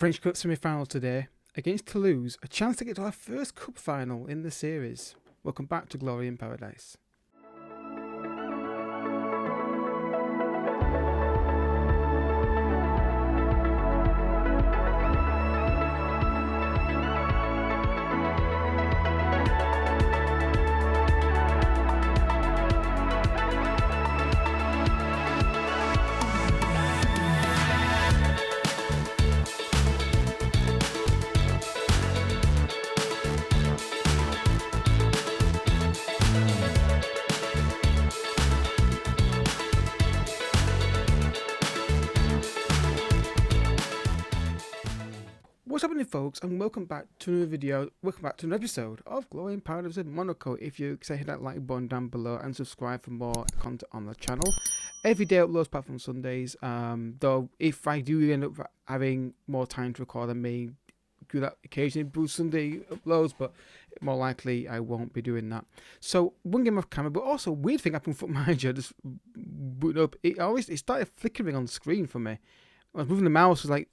French Cup semi-final today against Toulouse, a chance to get to our first cup final in the series. Welcome back to Glory in Paradise. What's happening, folks, and welcome back to another video. Welcome back to an episode of Glory in Paradise in Monaco. If you say hit that like button down below and subscribe for more content on the channel. Every day uploads apart from Sundays. Though if I do end up having more time to record, I may do that occasionally, Bruce Sunday uploads, but more likely I won't be doing that. So one game off camera, but also weird thing happened with Foot Manager. Just booted up. It started flickering on the screen for me. I was moving the mouse, was like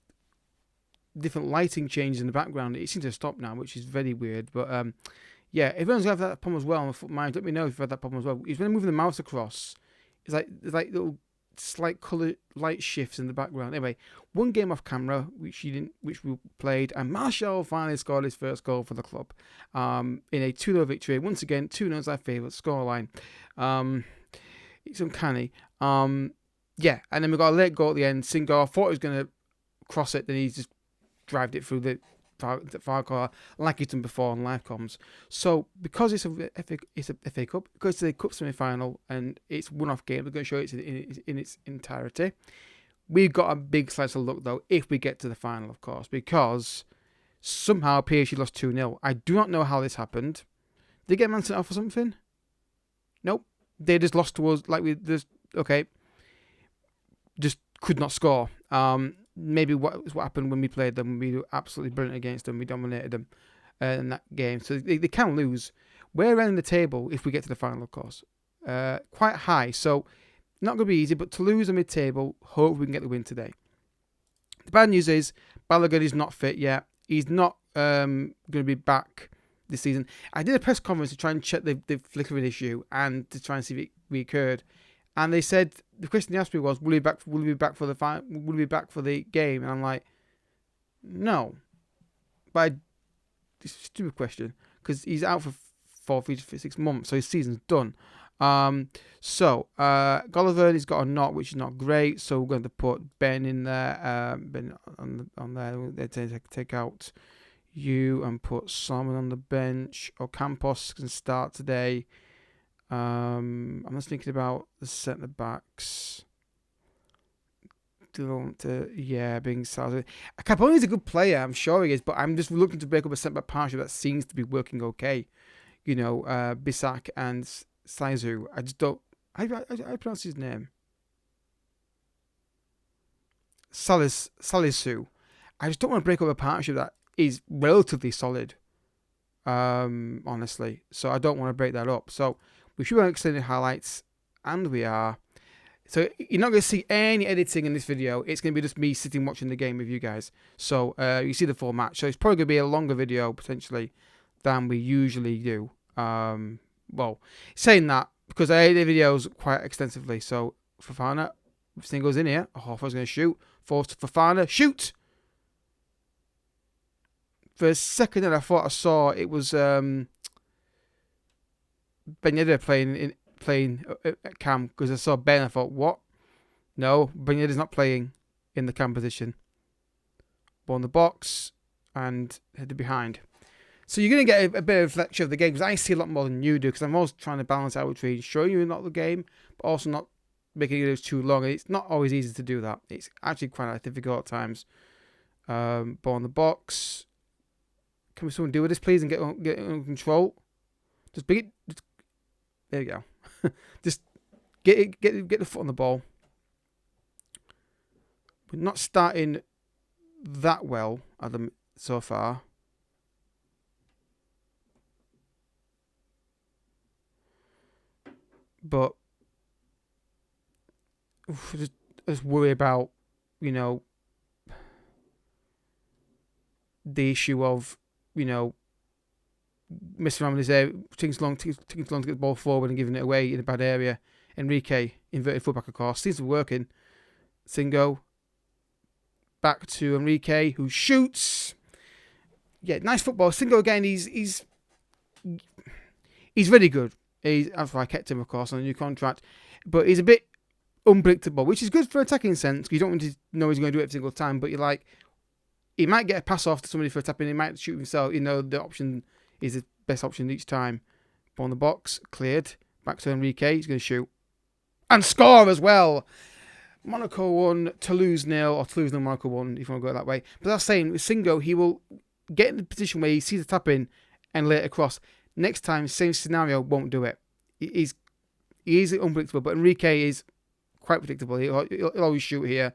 different lighting changes in the background. It seems to have stopped now, which is very weird. But yeah, if anyone's had that problem as well on Foot Manager, let me know if you've had that problem as well. It's when I'm moving the mouse across, there's like little slight colour light shifts in the background. Anyway, one game off camera, which we played, and Martial finally scored his first goal for the club in a 2-0 victory. Once again, 2-0 is our favourite scoreline. It's uncanny. Yeah, and then we got a late goal at the end. Singo, I thought he was going to cross it, then he just drived it through the far corner like he's done before on live comms. So because it's a FA Cup, because it's a cup semi-final and it's one-off game, we're going to show it in its entirety. We've got a big slice of luck though if we get to the final, of course, because somehow PSG lost 2-0. I do not know how this happened. Did they get Man sent off or something? Nope. They just lost to us just could not score. Maybe what happened when we played them. We were absolutely brilliant against them. We dominated them in that game. So they can lose. We're around the table if we get to the final, of course. Quite high. So not going to be easy, but to lose a mid-table, hope we can get the win today. The bad news is Balogun is not fit yet. He's not going to be back this season. I did a press conference to try and check the flickering issue and to try and see if it reoccurred. And they said, the question they asked me was, will he be back for the game? And I'm like, no. But it's a stupid question because he's out for 4-6 months, so his season's done. Gulliver, he's got a knot, which is not great, so we're going to put Ben in there. Ben on there. They take out you and put Simon on the bench. Ocampos can start today. I'm just thinking about the centre backs. Being Salazar. Capone is a good player, I'm sure he is, but I'm just looking to break up a centre back partnership that seems to be working okay. You know, Bissak and Saizu. I just don't. I pronounce his name. Salisu. I just don't want to break up a partnership that is relatively solid. Honestly, so I don't want to break that up. So we should have extended highlights, and we are. So you're not going to see any editing in this video. It's going to be just me sitting watching the game with you guys. So you see the full match. So it's probably going to be a longer video, potentially, than we usually do. Well, saying that, because I edit videos quite extensively. So Fofana, if this thing goes in here, Hoffa's going to shoot. Forced Fofana, shoot! For a second, I thought I saw it was Ben Yedder playing at cam, because I saw Ben. I thought, what? No, Ben Yedder's not playing in the cam position. Ball in the box and headed behind. So you're going to get a bit of lecture of the game, because I see a lot more than you do, because I'm always trying to balance out between showing you a lot of the game, but also not making it too long. And it's not always easy to do that. It's actually quite difficult at times. Ball in the box. Can someone deal with this, please, and get it under control? Just big it. There you go. Just get the foot on the ball. We're not starting that well at them so far. But just worry about, the issue of, messing around with his area, taking too long to get the ball forward and giving it away in a bad area. Enrique, inverted fullback, of course, seems to be working. Singo, back to Enrique, who shoots. Yeah, nice football. Singo again, he's really good. That's why I kept him, of course, on a new contract. But he's a bit unpredictable, which is good for attacking sense, because you don't want to know he's going to do it every single time. But you're like, he might get a pass off to somebody for a tap in, he might shoot himself. The option is the best option each time. Ball in the box, cleared. Back to Enrique, he's going to shoot. And score as well! Monaco 1, Toulouse 0, or Toulouse 0, Monaco 1, if you want to go that way. But that's saying, with Singo, he will get in the position where he sees the tap in and lay it across. Next time, same scenario, won't do it. He is unpredictable, but Enrique is quite predictable. He'll always shoot here.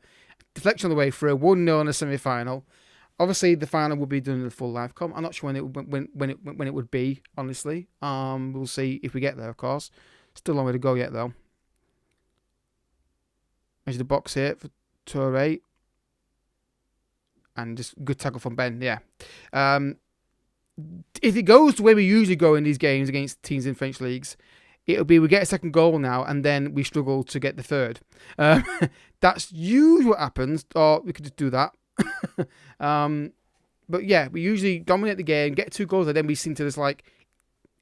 Deflection on the way through, 1-0 in the semi-final. Obviously, the final will be done in the full live com. I'm not sure when it would be, honestly. We'll see if we get there, of course. Still a long way to go yet, though. There's the box here for Toure. And just good tackle from Ben, yeah. If it goes the way we usually go in these games against teams in French leagues, it'll be we get a second goal now and then we struggle to get the third. That's usually what happens, or we could just do that. But yeah, we usually dominate the game, get 2 goals, and then we seem to just like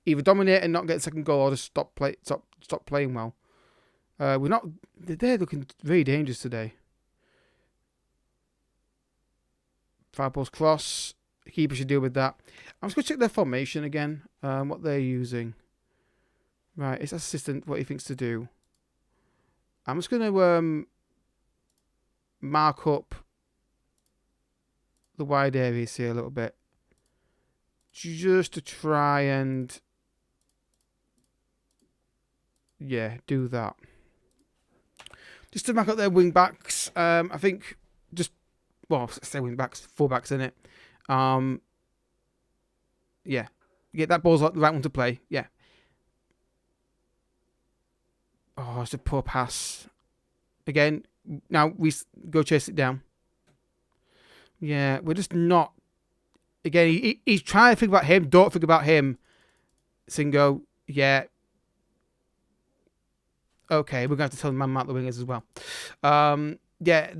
either dominate and not get the second goal, or just stop playing well. They're looking very dangerous today. 5 balls cross. The keeper should deal with that. I'm just going to check their formation again, what they're using. Right, it's assistant, what he thinks to do. I'm just going to mark up the wide areas here a little bit. Just to try and, yeah, do that. Just to mark up their wing backs. I think say wing backs, full backs in it. Yeah. Yeah, that ball's like the right one to play. Yeah. Oh, it's a poor pass. Again, now we go chase it down. Yeah, we're just not. Again, he's trying to think about him. Don't think about him. Singo, yeah. Okay, we're going to have to tell the man mark the wingers as well. Yeah,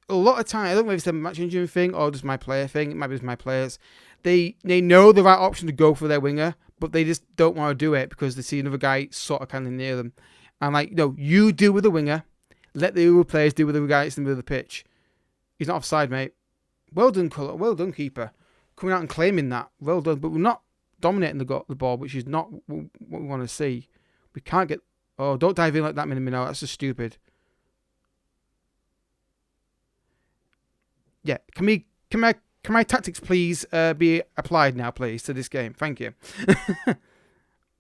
a lot of time, I don't know if it's a match injury thing or just my player thing. It might be just my players. They know the right option to go for their winger, but they just don't want to do it because they see another guy sort of kind of near them. And like, no, you deal with the winger. Let the other players deal with the guy that's in the middle of the pitch. He's not offside, mate. Well done, well done, keeper. Coming out and claiming that. Well done. But we're not dominating the ball, which is not what we want to see. We can't get... Oh, don't dive in like that, Minamino. That's just stupid. Yeah, can my tactics please be applied now, please, to this game? Thank you.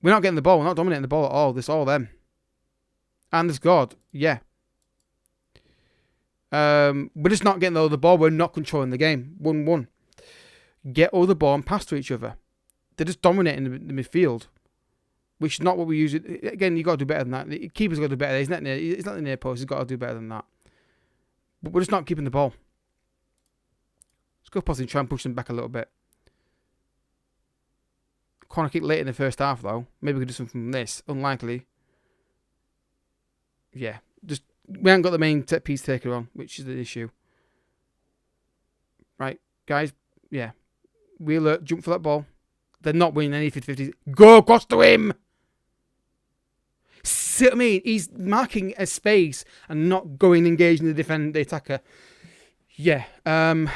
We're not getting the ball. We're not dominating the ball at all. This all them. And there's God. Yeah. We're just not getting all the ball. We're not controlling the game. 1-1. Get all the ball and pass to each other. They're just dominating the midfield, which is not what we usually... Again, you've got to do better than that. The keeper's got to do better. He's not the near post. He's got to do better than that. But we're just not keeping the ball. Let's go past and try and push them back a little bit. Corner kick late in the first half, though. Maybe we could do something from this. Unlikely. Yeah. We haven't got the main set piece taker on, which is the issue. Right, guys. Yeah. Wheeler, jump for that ball. They're not winning any 50-50s. Go across to him! See what I mean? He's marking a space and not going and engaging the attacker. Yeah. I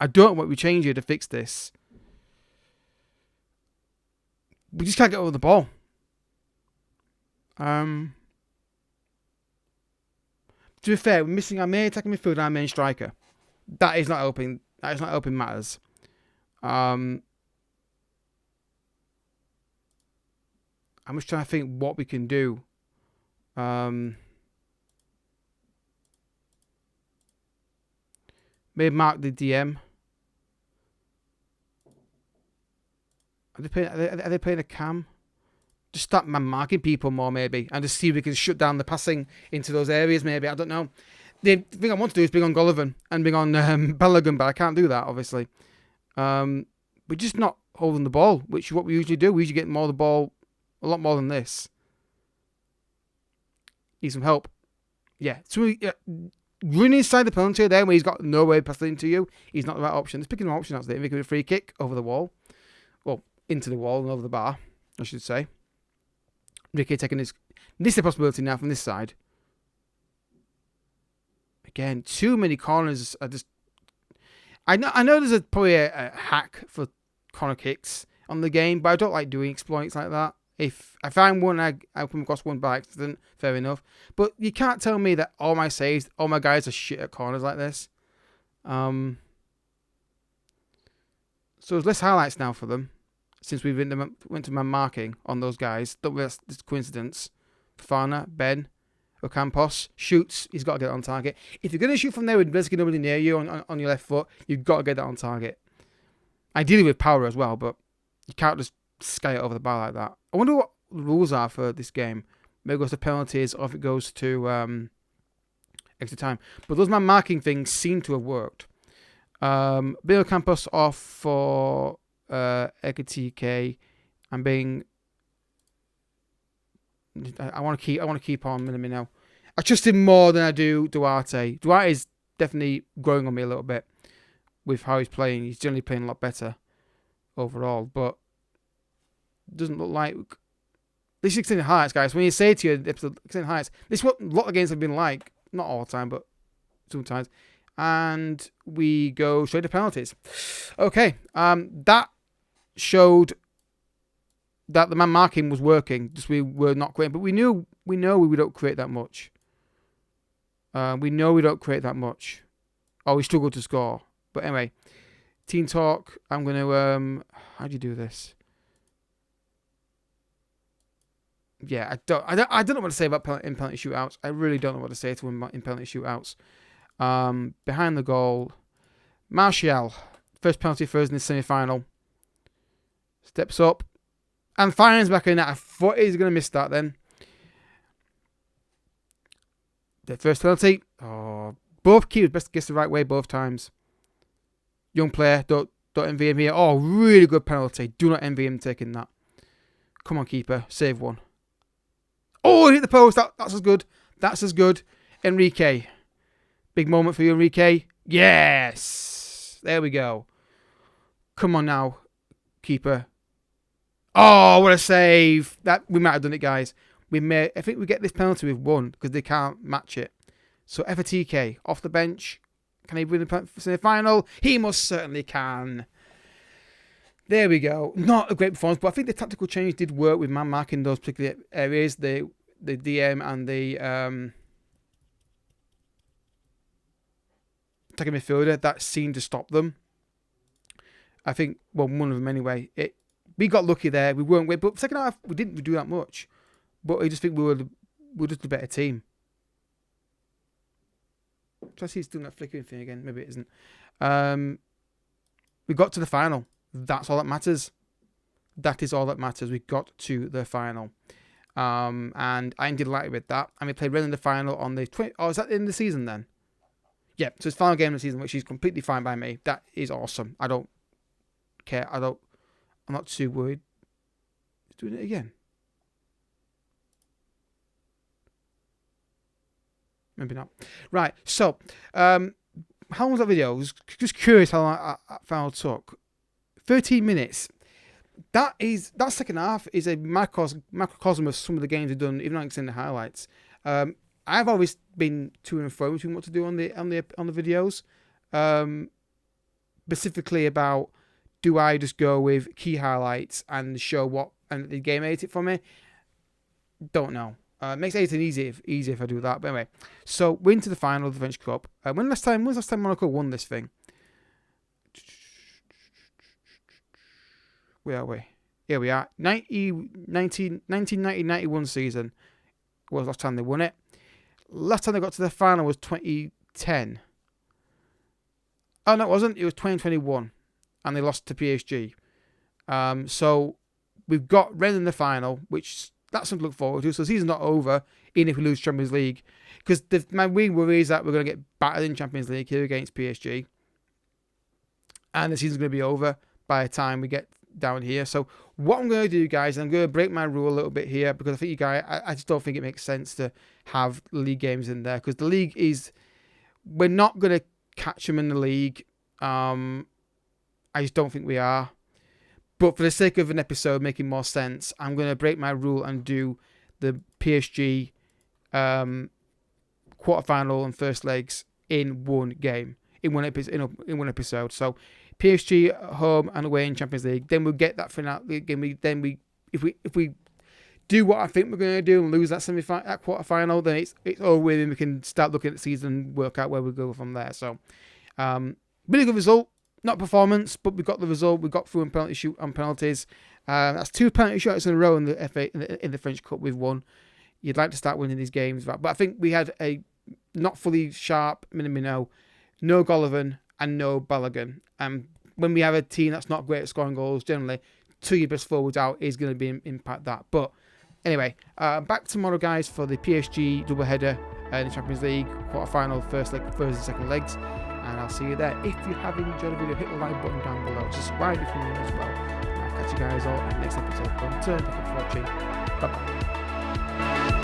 don't know what we change here to fix this. We just can't get over the ball. To be fair, we're missing our main attacking midfielder and our main striker. That is not helping. That is not helping matters. I'm just trying to think what we can do. Maybe mark the DM. Are they playing a cam? Just start marking people more, maybe, and just see if we can shut down the passing into those areas, maybe. I don't know. The thing I want to do is bring on Golovin and bring on Balogun, but I can't do that, obviously. We're just not holding the ball, which is what we usually do. We usually get more of the ball, a lot more than this. Need some help. Yeah. So running inside the penalty there where he's got no way passing into you, he's not the right option. There's picking an option out there. Making a free kick over the wall. Well, into the wall and over the bar, I should say. Ricky taking this. This is a possibility now from this side. Again, too many corners are just... I know there's probably a hack for corner kicks on the game, but I don't like doing exploits like that. If I find one, I come across one by accident, fair enough. But you can't tell me that all my saves, all my guys are shit at corners like this. So there's less highlights now for them, since we went to man marking on those guys. Don't be this coincidence. Fafana, Ben, Ocampos shoots. He's got to get it on target. If you're going to shoot from there with basically nobody near you on your left foot, you've got to get that on target. Ideally with power as well, but you can't just sky it over the bar like that. I wonder what the rules are for this game. Maybe it goes to penalties or if it goes to extra time. But those man marking things seem to have worked. Bill Campos off for Ekatike. I'm being... I want to keep on Minami now. I trust him more than I do Duarte. Duarte is definitely growing on me a little bit with how he's playing. He's generally playing a lot better overall, but doesn't look like this is extended highlights, guys. When you say to you episode extended highlights, this is what a lot of games have been like. Not all the time, but sometimes. And we go straight to penalties. Okay, that showed that the man marking was working. Just we were not creating, but we know we don't create that much. We know we don't create that much. Oh, we struggle to score. But anyway, team talk. I'm gonna how do you do this? Yeah, I don't know what to say about in penalty shootouts. I really don't know what to say to him in penalty shootouts. Behind the goal, Martial, first penalty for us in the semi-final. Steps up and finds back in that. I thought he was going to miss that then. The first penalty. Oh, both keepers best guess the right way both times. Young player, don't envy him here. Oh, really good penalty. Do not envy him taking that. Come on, keeper, save one. Oh, hit the post. That's as good. That's as good. Enrique. Big moment for you, Enrique. Yes. There we go. Come on now, keeper. Oh, what a save. That we might have done it, guys. I think we get this penalty with one because they can't match it. So FATK off the bench. Can he win the semi-final? He most certainly can. There we go. Not a great performance, but I think the tactical change did work with man marking those particular areas. The DM and the attacking midfielder, that seemed to stop them. I think, well, one of them anyway. We got lucky there. We weren't great, but second half we didn't do that much. But I just think we were just a better team. So I see it's doing that flickering thing again. Maybe it isn't. We got to the final. That's all that matters. That is all that matters. We got to the final. And I'm delighted with that. And we played Red in the final on the 20th. Oh, is that in the season then? Yeah, so it's final game of the season, which is completely fine by me. That is awesome. I don't care. I'm not too worried. It's doing it again. Maybe not. Right, so, how long was that video? I was just curious how long that final took. 13 minutes. That second half is a microcosm of some of the games we've done, even though it's in the highlights. I've always been to and fro between what to do on the videos. Specifically about, do I just go with key highlights and show what and the game edit it for me? Don't know. It makes editing easier if I do that. But anyway, so we're into the final of the French Cup. When was last time Monaco won this thing? Where are we? Here we are. 1990-91 season was the last time they won it. Last time they got to the final was 2010. Oh, no, it wasn't. It was 2021. And they lost to PSG. So we've got Rennes in the final, which that's something to look forward to. So the season's not over, even if we lose Champions League. Because my main worry is that we're going to get battered in Champions League here against PSG. And the season's going to be over by the time we get down here. So what I'm going to do, guys, I'm going to break my rule a little bit here, because I think you guys, I just don't think it makes sense to have league games in there, because the league is, we're not going to catch them in the league. I just don't think we are. But for the sake of an episode making more sense, I'm going to break my rule and do the PSG quarterfinal and first legs in one game, in one episode. So PSG at home and away in Champions League. Then we'll get that finale. If we do what I think we're going to do and lose that that quarterfinal, then it's all with, and we can start looking at the season and work out where we go from there. So really good result. Not performance, but we got the result. We got through on penalties. That's 2 penalty shots in a row in the FA in the French Cup. We've won. You'd like to start winning these games, but I think we had a not fully sharp Minamino, no Golovin, and no Balogun. When we have a team that's not great at scoring goals, generally 2 your best forwards out is going to impact that. But anyway, back tomorrow, guys, for the PSG doubleheader in the Champions League quarterfinal, first and second legs. And I'll see you there. If you have enjoyed the video, hit the like button down below. Subscribe if you're new as well. And I'll catch you guys all in the next episode. Until then, thank you for watching. Bye-bye.